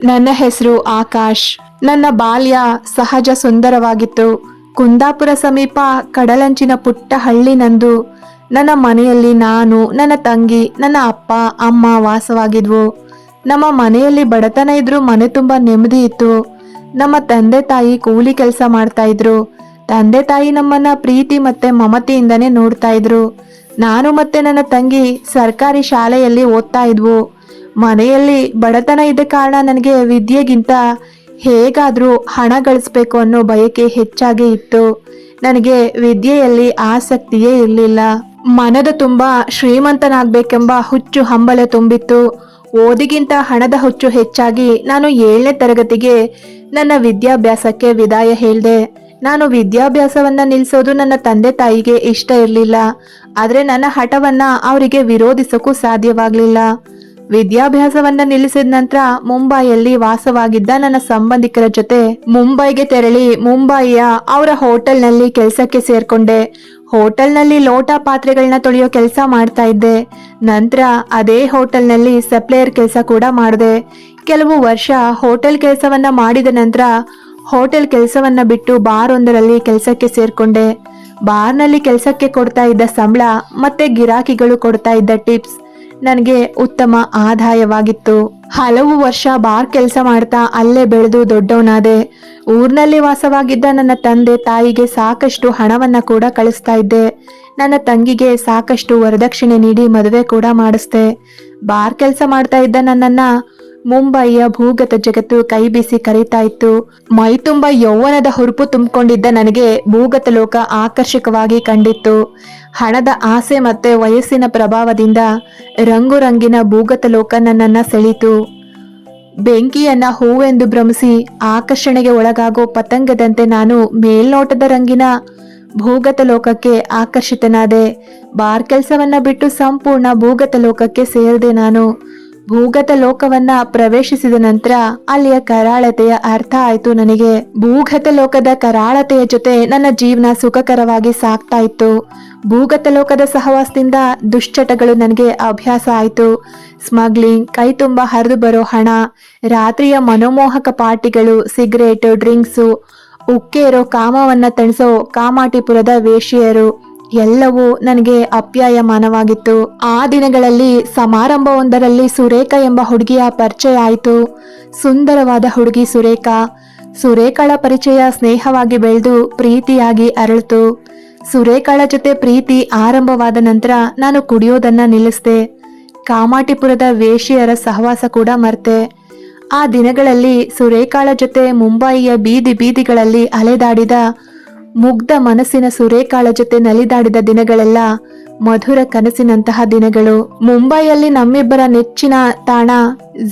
ನನ್ನ ಹೆಸರು ಆಕಾಶ್. ನನ್ನ ಬಾಲ್ಯ ಸಹಜ ಸುಂದರವಾಗಿತ್ತು. ಕುಂದಾಪುರ ಸಮೀಪ ಕಡಲಂಚಿನ ಪುಟ್ಟ ಹಳ್ಳಿ ನಂದು. ನನ್ನ ಮನೆಯಲ್ಲಿ ನಾನು, ನನ್ನ ತಂಗಿ, ನನ್ನ ಅಪ್ಪ ಅಮ್ಮ ವಾಸವಾಗಿದ್ವು. ನಮ್ಮ ಮನೆಯಲ್ಲಿ ಬಡತನ ಇದ್ರೂ ಮನೆ ತುಂಬ ನೆಮ್ಮದಿ ಇತ್ತು. ನಮ್ಮ ತಂದೆ ತಾಯಿ ಕೂಲಿ ಕೆಲಸ ಮಾಡ್ತಾ ಇದ್ರು. ತಂದೆ ತಾಯಿ ನಮ್ಮನ್ನ ಪ್ರೀತಿ ಮತ್ತೆ ಮಮತೆಯಿಂದನೇ ನೋಡ್ತಾ ಇದ್ರು. ನಾನು ಮತ್ತೆ ನನ್ನ ತಂಗಿ ಸರ್ಕಾರಿ ಶಾಲೆಯಲ್ಲಿ ಓದ್ತಾ ಇದ್ವು. ಮನೆಯಲ್ಲಿ ಬಡತನ ಇದ್ದ ಕಾರಣ ನನಗೆ ವಿದ್ಯೆಗಿಂತ ಹೇಗಾದ್ರೂ ಹಣ ಗಳಿಸ್ಬೇಕು ಅನ್ನೋ ಬಯಕೆ ಹೆಚ್ಚಾಗಿ ಇತ್ತು. ನನಗೆ ವಿದ್ಯೆಯಲ್ಲಿ ಆಸಕ್ತಿಯೇ ಇರಲಿಲ್ಲ. ಮನದ ತುಂಬ ಶ್ರೀಮಂತನಾಗಬೇಕೆಂಬ ಹುಚ್ಚು ಹಂಬಲ ತುಂಬಿತ್ತು. ಓದಿಗಿಂತ ಹಣದ ಹುಚ್ಚು ಹೆಚ್ಚಾಗಿ ನಾನು 7ನೇ ತರಗತಿಗೆ ನನ್ನ ವಿದ್ಯಾಭ್ಯಾಸಕ್ಕೆ ವಿದಾಯ ಹೇಳಿದೆ. ನಾನು ವಿದ್ಯಾಭ್ಯಾಸವನ್ನ ನಿಲ್ಲಿಸೋದು ನನ್ನ ತಂದೆ ತಾಯಿಗೆ ಇಷ್ಟ ಇರಲಿಲ್ಲ. ಆದರೆ ನನ್ನ ಹಠವನ್ನ ಅವರಿಗೆ ವಿರೋಧಿಸೋಕ್ಕೂ ಸಾಧ್ಯವಾಗಲಿಲ್ಲ. ವಿದ್ಯಾಭ್ಯಾಸವನ್ನ ನಿಲ್ಲಿಸಿದ ನಂತರ ಮುಂಬೈಯಲ್ಲಿ ವಾಸವಾಗಿದ್ದ ನನ್ನ ಸಂಬಂಧಿಕರ ಜೊತೆ ಮುಂಬೈಗೆ ತೆರಳಿ ಮುಂಬೈಯ ಅವರ ಹೋಟೆಲ್ನಲ್ಲಿ ಕೆಲಸಕ್ಕೆ ಸೇರ್ಕೊಂಡೆ. ಹೋಟೆಲ್ನಲ್ಲಿ ಲೋಟ ಪಾತ್ರೆಗಳನ್ನ ತೊಳೆಯೋ ಕೆಲಸ ಮಾಡ್ತಾ ಇದ್ದೆ. ನಂತರ ಅದೇ ಹೋಟೆಲ್ನಲ್ಲಿ ಸಪ್ಲೈಯರ್ ಕೆಲಸ ಕೂಡ ಮಾಡಿದೆ. ಕೆಲವು ವರ್ಷ ಹೋಟೆಲ್ ಕೆಲಸವನ್ನ ಮಾಡಿದ ನಂತರ ಹೋಟೆಲ್ ಕೆಲಸವನ್ನ ಬಿಟ್ಟು ಬಾರ್ ಒಂದರಲ್ಲಿ ಕೆಲಸಕ್ಕೆ ಸೇರ್ಕೊಂಡೆ. ಬಾರ್ನಲ್ಲಿ ಕೆಲಸಕ್ಕೆ ಕೊಡ್ತಾ ಇದ್ದ ಸಂಬಳ ಮತ್ತೆ ಗಿರಾಕಿಗಳು ಕೊಡ್ತಾ ಇದ್ದ ಟಿಪ್ಸ್ ನನಗೆ ಉತ್ತಮ ಆದಾಯವಾಗಿತ್ತು. ಹಲವು ವರ್ಷ ಬಾರ್ ಕೆಲಸ ಮಾಡ್ತಾ ಅಲ್ಲೇ ಬೆಳೆದು ದೊಡ್ಡವನಾದೆ. ಊರಿನಲ್ಲಿ ವಾಸವಾಗಿದ್ದ ನನ್ನ ತಂದೆ ತಾಯಿಗೆ ಸಾಕಷ್ಟು ಹಣವನ್ನ ಕೂಡ ಕಳಿಸ್ತಾ ಇದ್ದೆ. ನನ್ನ ತಂಗಿಗೆ ಸಾಕಷ್ಟು ವರದಕ್ಷಿಣೆ ನೀಡಿ ಮದುವೆ ಕೂಡ ಮಾಡಿಸ್ದೆ. ಬಾರ್ ಕೆಲಸ ಮಾಡ್ತಾ ಇದ್ದ ನನ್ನನ್ನ ಮುಂಬಯಿಯ ಭೂಗತ ಜಗತ್ತು ಕೈ ಬೀಸಿ ಕರೀತಾ ಇತ್ತು. ಮೈ ತುಂಬ ಯೌವನದ ಹುರುಪು ತುಂಬಿಕೊಂಡಿದ್ದ ನನಗೆ ಭೂಗತ ಲೋಕ ಆಕರ್ಷಕವಾಗಿ ಕಂಡಿತ್ತು. ಹಣದ ಆಸೆ ಮತ್ತೆ ವಯಸ್ಸಿನ ಪ್ರಭಾವದಿಂದ ರಂಗು ರಂಗಿನ ಭೂಗತ ಲೋಕ ನನ್ನನ್ನ ಸೆಳೀತು. ಬೆಂಕಿಯನ್ನ ಹೂವೆಂದು ಭ್ರಮಿಸಿ ಆಕರ್ಷಣೆಗೆ ಒಳಗಾಗೋ ಪತಂಗದಂತೆ ನಾನು ಮೇಲ್ನೋಟದ ರಂಗಿನ ಭೂಗತ ಲೋಕಕ್ಕೆ ಆಕರ್ಷಿತನಾದೆ. ಬಾರ್ ಕೆಲಸವನ್ನ ಬಿಟ್ಟು ಸಂಪೂರ್ಣ ಭೂಗತ ಲೋಕಕ್ಕೆ ಸೇರಿದೆ. ನಾನು ಭೂಗತ ಲೋಕವನ್ನ ಪ್ರವೇಶಿಸಿದ ನಂತರ ಅಲ್ಲಿಯ ಕರಾಳತೆಯ ಅರ್ಥ ಆಯ್ತು ನನಗೆ. ಭೂಗತ ಲೋಕದ ಕರಾಳತೆಯ ಜೊತೆ ನನ್ನ ಜೀವನ ಸುಖಕರವಾಗಿ ಸಾಗ್ತಾ ಇತ್ತು. ಭೂಗತ ಲೋಕದ ಸಹವಾಸದಿಂದ ದುಶ್ಚಟಗಳು ನನಗೆ ಅಭ್ಯಾಸ ಆಯ್ತು. ಸ್ಮಗ್ಲಿಂಗ್, ಕೈ ತುಂಬ ಹರಿದು ಬರೋ ಹಣ, ರಾತ್ರಿಯ ಮನೋಮೋಹಕ ಪಾರ್ಟಿಗಳು, ಸಿಗರೇಟ್, ಡ್ರಿಂಕ್ಸು, ಉಕ್ಕೇರೋ ಕಾಮವನ್ನ ತಣಿಸೋ ಕಾಮಾಟಿಪುರದ ವೇಶ್ಯೆಯರು ಎಲ್ಲವೂ ನನಗೆ ಅಪ್ಯಾಯಮಾನವಾಗಿತ್ತು. ಆ ದಿನಗಳಲ್ಲಿ ಸಮಾರಂಭವೊಂದರಲ್ಲಿ ಸುರೇಖಾ ಎಂಬ ಹುಡುಗಿಯ ಪರಿಚಯ ಆಯಿತು. ಸುಂದರವಾದ ಹುಡುಗಿ ಸುರೇಖಾ. ಸುರೇಖಾಳ ಪರಿಚಯ ಸ್ನೇಹವಾಗಿ ಬೆಳೆದು ಪ್ರೀತಿಯಾಗಿ ಅರಳಿತು. ಸುರೇಖಾಳ ಜೊತೆ ಪ್ರೀತಿ ಆರಂಭವಾದ ನಂತರ ನಾನು ಕುಡಿಯೋದನ್ನ ನಿಲ್ಲಿಸಿದೆ. ಕಾಮಾಟಿಪುರದ ವೇಶ್ಯೆಯರ ಸಹವಾಸ ಕೂಡ ಮರ್ತೆ. ಆ ದಿನಗಳಲ್ಲಿ ಸುರೇಖಾಳ ಜೊತೆ ಮುಂಬಯಿಯ ಬೀದಿ ಬೀದಿಗಳಲ್ಲಿ ಅಲೆದಾಡಿದ ಮುಗ್ಧ ಮನಸ್ಸಿನ ಸುರೇಖಾಳ ಜೊತೆ ನಲಿದಾಡಿದ ದಿನಗಳೆಲ್ಲ ಮಧುರ ಕನಸಿನಂತಹ ದಿನಗಳು. ಮುಂಬೈಯಲ್ಲಿ ನಮ್ಮಿಬ್ಬರ ನೆಚ್ಚಿನ ತಾಣ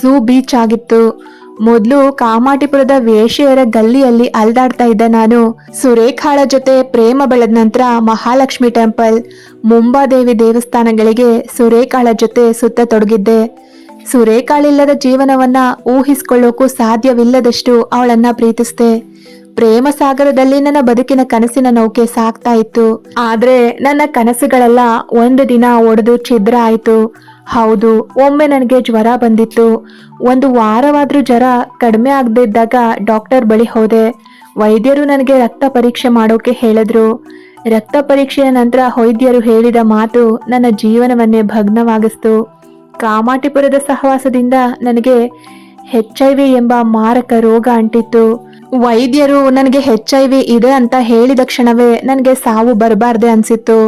ಝೂ ಬೀಚ್ ಆಗಿತ್ತು. ಮೊದಲು ಕಾಮಾಟಿಪುರದ ವೇಶ್ಯೆಯರ ಗಲ್ಲಿಯಲ್ಲಿ ಅಲ್ದಾಡ್ತಾ ಇದ್ದ ನಾನು ಸುರೇಖಾಳ ಜೊತೆ ಪ್ರೇಮ ಬೆಳೆದ ನಂತರ ಮಹಾಲಕ್ಷ್ಮಿ ಟೆಂಪಲ್, ಮುಂಬಾದೇವಿ ದೇವಸ್ಥಾನಗಳಿಗೆ ಸುರೇಖಾಳ ಜೊತೆ ಸುತ್ತತೊಡಗಿದ್ದೆ. ಸುರೇಖಾಳಿಲ್ಲದ ಜೀವನವನ್ನ ಊಹಿಸ್ಕೊಳ್ಳೋಕು ಸಾಧ್ಯವಿಲ್ಲದಷ್ಟು ಅವಳನ್ನ ಪ್ರೀತಿಸ್ದೆ. ಪ್ರೇಮ ಸಾಗರದಲ್ಲಿ ನನ್ನ ಬದುಕಿನ ಕನಸಿನ ನೌಕೆ ಸಾಗ್ತಾ ಇತ್ತು. ಆದ್ರೆ ನನ್ನ ಕನಸುಗಳೆಲ್ಲ ಒಂದು ದಿನ ಒಡೆದು ಛಿದ್ರ ಆಯ್ತು. ಹೌದು, ಒಮ್ಮೆ ನನಗೆ ಜ್ವರ ಬಂದಿತ್ತು. 1 ವಾರವಾದ್ರೂ ಜ್ವರ ಕಡಿಮೆ ಆಗದೆ ಇದ್ದಾಗ ಡಾಕ್ಟರ್ ಬಳಿ ಹೋದೆ. ವೈದ್ಯರು ನನಗೆ ರಕ್ತ ಪರೀಕ್ಷೆ ಮಾಡೋಕೆ ಹೇಳಿದ್ರು. ರಕ್ತ ಪರೀಕ್ಷೆಯ ನಂತರ ವೈದ್ಯರು ಹೇಳಿದ ಮಾತು ನನ್ನ ಜೀವನವನ್ನೇ ಭಗ್ನವಾಗಿಸ್ತು. ಕಾಮಾಟಿಪುರದ ಸಹವಾಸದಿಂದ ನನಗೆ HIV ಎಂಬ ಮಾರಕ ರೋಗ ಅಂಟಿತ್ತು. ವೈದ್ಯರು ನನಗೆ HIV ಇದೆ ಅಂತ ಹೇಳಿದ ಕ್ಷಣವೇ ನನಗೆ ಸಾವು ಬರಬಾರ್ದೆ ಅನ್ಸಿತ್ತು.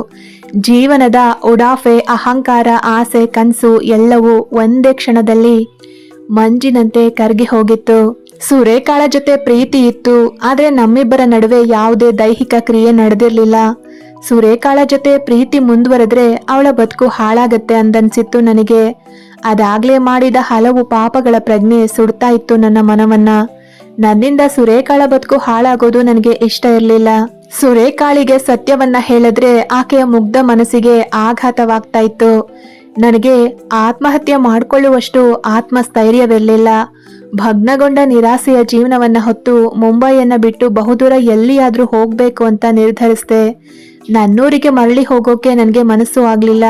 ಜೀವನದ ಉಡಾಫೆ, ಅಹಂಕಾರ, ಆಸೆ, ಕನಸು ಎಲ್ಲವೂ ಒಂದೇ ಕ್ಷಣದಲ್ಲಿ ಮಂಜಿನಂತೆ ಕರಗಿ ಹೋಗಿತ್ತು. ಸುರೇಖಾಳ ಜೊತೆ ಪ್ರೀತಿ ಇತ್ತು, ಆದ್ರೆ ನಮ್ಮಿಬ್ಬರ ನಡುವೆ ಯಾವುದೇ ದೈಹಿಕ ಕ್ರಿಯೆ ನಡೆದಿರ್ಲಿಲ್ಲ. ಸುರೇಖಾಳ ಜೊತೆ ಪ್ರೀತಿ ಮುಂದುವರೆದ್ರೆ ಅವಳ ಬದುಕು ಹಾಳಾಗತ್ತೆ ಅಂದನ್ಸಿತ್ತು ನನಗೆ. ಅದಾಗ್ಲೇ ಮಾಡಿದ ಹಲವು ಪಾಪಗಳ ಪ್ರಜ್ಞೆ ಸುಡ್ತಾ ಇತ್ತು ನನ್ನ ಮನವನ್ನ. ನನ್ನಿಂದ ಸುರೇಖಾಳ ಬದುಕು ಹಾಳಾಗೋದು ನನಗೆ ಇಷ್ಟ ಇರಲಿಲ್ಲ. ಸುರೇಖಾಳಿಗೆ ಸತ್ಯವನ್ನ ಹೇಳಿದ್ರೆ ಆಕೆಯ ಮುಗ್ಧ ಮನಸ್ಸಿಗೆ ಆಘಾತವಾಗ್ತಾ ಇತ್ತು. ನನಗೆ ಆತ್ಮಹತ್ಯೆ ಮಾಡಿಕೊಳ್ಳುವಷ್ಟು ಆತ್ಮಸ್ಥೈರ್ಯವಿರಲಿಲ್ಲ. ಭಗ್ನಗೊಂಡ ನಿರಾಸೆಯ ಜೀವನವನ್ನ ಹೊತ್ತು ಮುಂಬೈಯನ್ನ ಬಿಟ್ಟು ಬಹುದೂರ ಎಲ್ಲಿಯಾದ್ರೂ ಹೋಗ್ಬೇಕು ಅಂತ ನಿರ್ಧರಿಸಿದೆ. ನನ್ನೂರಿಗೆ ಮರಳಿ ಹೋಗೋಕೆ ನನಗೆ ಮನಸ್ಸು ಆಗ್ಲಿಲ್ಲ.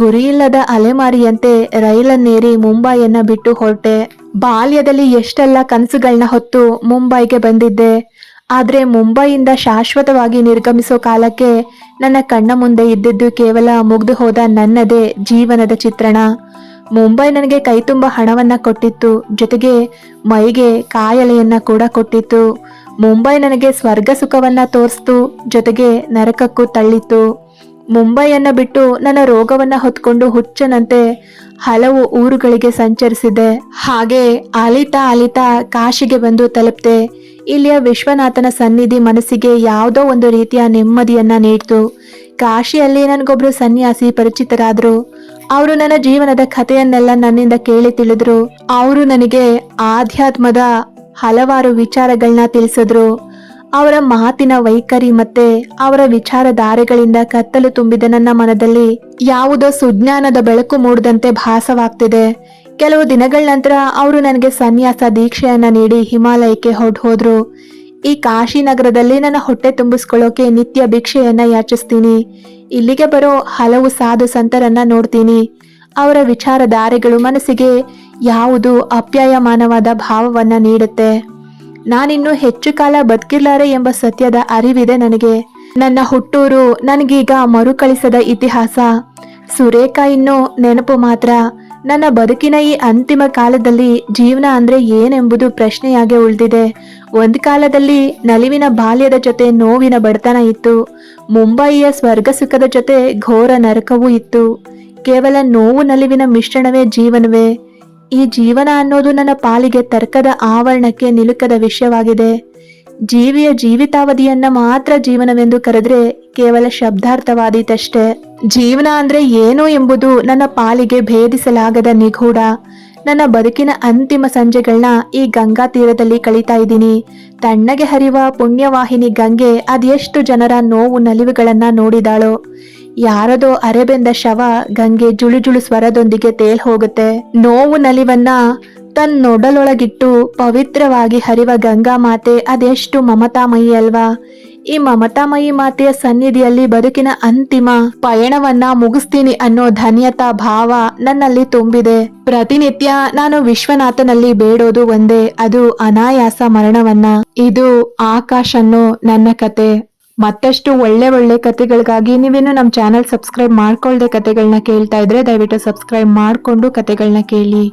ಗುರಿಯಿಲ್ಲದ ಅಲೆಮಾರಿಯಂತೆ ರೈಲನ್ನೇರಿ ಮುಂಬೈಯನ್ನ ಬಿಟ್ಟು ಹೊರಟೆ. ಬಾಲ್ಯದಲ್ಲಿ ಎಷ್ಟೆಲ್ಲ ಕನಸುಗಳನ್ನ ಹೊತ್ತು ಮುಂಬೈಗೆ ಬಂದಿದ್ದೆ. ಆದ್ರೆ ಮುಂಬೈಯಿಂದ ಶಾಶ್ವತವಾಗಿ ನಿರ್ಗಮಿಸೋ ಕಾಲಕ್ಕೆ ನನ್ನ ಕಣ್ಣ ಮುಂದೆ ಇದ್ದಿದ್ದು ಕೇವಲ ಮುಗ್ದು ಹೋದ ನನ್ನದೇ ಜೀವನದ ಚಿತ್ರಣ. ಮುಂಬೈ ನನಗೆ ಕೈತುಂಬ ಹಣವನ್ನ ಕೊಟ್ಟಿತ್ತು, ಜೊತೆಗೆ ಮೈಗೆ ಕಾಯಲೆಯನ್ನ ಕೂಡ ಕೊಟ್ಟಿತ್ತು. ಮುಂಬೈ ನನಗೆ ಸ್ವರ್ಗ ಸುಖವನ್ನ ತೋರಿಸ್ತು, ಜೊತೆಗೆ ನರಕಕ್ಕೂ ತಳ್ಳಿತ್ತು. ಮುಂಬೈಯನ್ನ ಬಿಟ್ಟು ನನ್ನ ರೋಗವನ್ನ ಹೊತ್ಕೊಂಡು ಹುಚ್ಚನಂತೆ ಹಲವು ಊರುಗಳಿಗೆ ಸಂಚರಿಸಿದೆ. ಹಾಗೆ ಅಲಿತಾ ಅಲಿತಾ ಕಾಶಿಗೆ ಬಂದು ತಲುಪ್ತೆ. ಇಲ್ಲಿಯ ವಿಶ್ವನಾಥನ ಸನ್ನಿಧಿ ಮನಸ್ಸಿಗೆ ಯಾವುದೋ ಒಂದು ರೀತಿಯ ನೆಮ್ಮದಿಯನ್ನ ನೀಡ್ತು. ಕಾಶಿಯಲ್ಲಿ ನನಗೊಬ್ರು ಸನ್ಯಾಸಿ ಪರಿಚಿತರಾದ್ರು. ಅವರು ನನ್ನ ಜೀವನದ ಕಥೆಯನ್ನೆಲ್ಲ ನನ್ನಿಂದ ಕೇಳಿ ತಿಳಿದ್ರು. ಅವರು ನನಗೆ ಆಧ್ಯಾತ್ಮದ ಹಲವಾರು ವಿಚಾರಗಳನ್ನ ತಿಳಿಸಿದ್ರು. ಅವರ ಮಾತಿನ ವೈಖರಿ ಮತ್ತೆ ಅವರ ವಿಚಾರಧಾರೆಗಳಿಂದ ಕತ್ತಲು ತುಂಬಿದ ನನ್ನ ಮನದಲ್ಲಿ ಯಾವುದೋ ಸುಜ್ಞಾನದ ಬೆಳಕು ಮೂಡಿದಂತೆ ಭಾಸವಾಗ್ತಿದೆ. ಕೆಲವು ದಿನಗಳ ನಂತರ ಅವರು ನನಗೆ ಸನ್ಯಾಸ ದೀಕ್ಷೆಯನ್ನ ನೀಡಿ ಹಿಮಾಲಯಕ್ಕೆ ಹೋದ್ರು. ಈ ಕಾಶಿ ನಗರದಲ್ಲಿ ನನ್ನ ಹೊಟ್ಟೆ ತುಂಬಿಸ್ಕೊಳ್ಳೋಕೆ ನಿತ್ಯ ಭಿಕ್ಷೆಯನ್ನ ಯಾಚಿಸ್ತೀನಿ. ಇಲ್ಲಿಗೆ ಬರೋ ಹಲವು ಸಾಧು ಸಂತರನ್ನ ನೋಡ್ತೀನಿ. ಅವರ ವಿಚಾರಧಾರೆಗಳು ಮನಸ್ಸಿಗೆ ಯಾವುದು ಅಪ್ಯಾಯಮಾನವಾದ ಭಾವವನ್ನ ನೀಡುತ್ತೆ. ನಾನಿನ್ನು ಹೆಚ್ಚು ಕಾಲ ಬದುಕಿರ್ಲಾರೆ ಎಂಬ ಸತ್ಯದ ಅರಿವಿದೆ ನನಗೆ. ನನ್ನ ಹುಟ್ಟೂರು ನನಗೀಗ ಮರುಕಳಿಸದ ಇತಿಹಾಸ. ಸುರೇಖ ಇನ್ನು ನೆನಪು ಮಾತ್ರ. ನನ್ನ ಬದುಕಿನ ಈ ಅಂತಿಮ ಕಾಲದಲ್ಲಿ ಜೀವನ ಅಂದ್ರೆ ಏನೆಂಬುದು ಪ್ರಶ್ನೆಯಾಗಿ ಉಳಿದಿದೆ. ಒಂದು ಕಾಲದಲ್ಲಿ ನಲಿವಿನ ಬಾಲ್ಯದ ಜೊತೆ ನೋವಿನ ಬಡತನ ಇತ್ತು. ಮುಂಬಯಿಯ ಸ್ವರ್ಗ ಸುಖದ ಜೊತೆ ಘೋರ ನರಕವೂ ಇತ್ತು. ಕೇವಲ ನೋವು ನಲಿವಿನ ಮಿಶ್ರಣವೇ ಜೀವನವೇ. ಈ ಜೀವನ ಅನ್ನೋದು ನನ್ನ ಪಾಲಿಗೆ ತರ್ಕದ ಆವರಣಕ್ಕೆ ನಿಲುಕದ ವಿಷಯವಾಗಿದೆ. ಜೀವಿಯ ಜೀವಿತಾವಧಿಯನ್ನ ಮಾತ್ರ ಜೀವನವೆಂದು ಕರೆದ್ರೆ ಕೇವಲ ಶಬ್ದಾರ್ಥವಾದೀತಷ್ಟೇ. ಜೀವನ ಅಂದ್ರೆ ಏನು ಎಂಬುದು ನನ್ನ ಪಾಲಿಗೆ ಭೇದಿಸಲಾಗದ ನಿಗೂಢ. ನನ್ನ ಬದುಕಿನ ಅಂತಿಮ ಸಂಜೆಗಳನ್ನ ಈ ಗಂಗಾ ತೀರದಲ್ಲಿ ಕಳೀತಾ ಇದ್ದೀನಿ. ತಣ್ಣಗೆ ಹರಿವ ಪುಣ್ಯವಾಹಿನಿ ಗಂಗೆ ಅದೆಷ್ಟು ಜನರ ನೋವು ನಲಿವುಗಳನ್ನ ನೋಡಿದಾಳೋ. ಯಾರದೋ ಅರೆಬೆಂದ ಶವ ಗಂಗೆ ಜುಳುಜುಳು ಸ್ವರದೊಂದಿಗೆ ತೇಲ್ ಹೋಗುತ್ತೆ. ನೋವು ನಲಿವನ್ನ ತನ್ನೊಡಲೊಳಗಿಟ್ಟು ಪವಿತ್ರವಾಗಿ ಹರಿವ ಗಂಗಾ ಮಾತೆ ಅದೆಷ್ಟು ಮಮತಾಮಯಿ ಅಲ್ವಾ. ಈ ಮಮತಾಮಯಿ ಮಾತೆಯ ಸನ್ನಿಧಿಯಲ್ಲಿ ಬದುಕಿನ ಅಂತಿಮ ಪಯಣವನ್ನ ಮುಗಿಸ್ತೀನಿ ಅನ್ನೋ ಧನ್ಯತಾ ಭಾವ ನನ್ನಲ್ಲಿ ತುಂಬಿದೆ. ಪ್ರತಿನಿತ್ಯ ನಾನು ವಿಶ್ವನಾಥನಲ್ಲಿ ಬೇಡೋದು ಒಂದೇ, ಅದು ಅನಾಯಾಸ ಮರಣವನ್ನ. ಇದು ಆಕಾಶ್ ಅನ್ನೋ ನನ್ನ ಕತೆ. ಮತ್ತಷ್ಟು ಒಳ್ಳೆ ಕತೆಗಳಿಗಾಗಿ ನೀವೇನು ನಮ್ಮ ಚಾನಲ್ ಸಬ್ಸ್ಕ್ರೈಬ್ ಮಾಡ್ಕೊಳ್ದೆ ಕತೆಗಳನ್ನ ಕೇಳ್ತಾ ಇದ್ರೆ ದಯವಿಟ್ಟು ಸಬ್ಸ್ಕ್ರೈಬ್ ಮಾಡ್ಕೊಂಡು ಕತೆಗಳನ್ನ ಕೇಳಿ.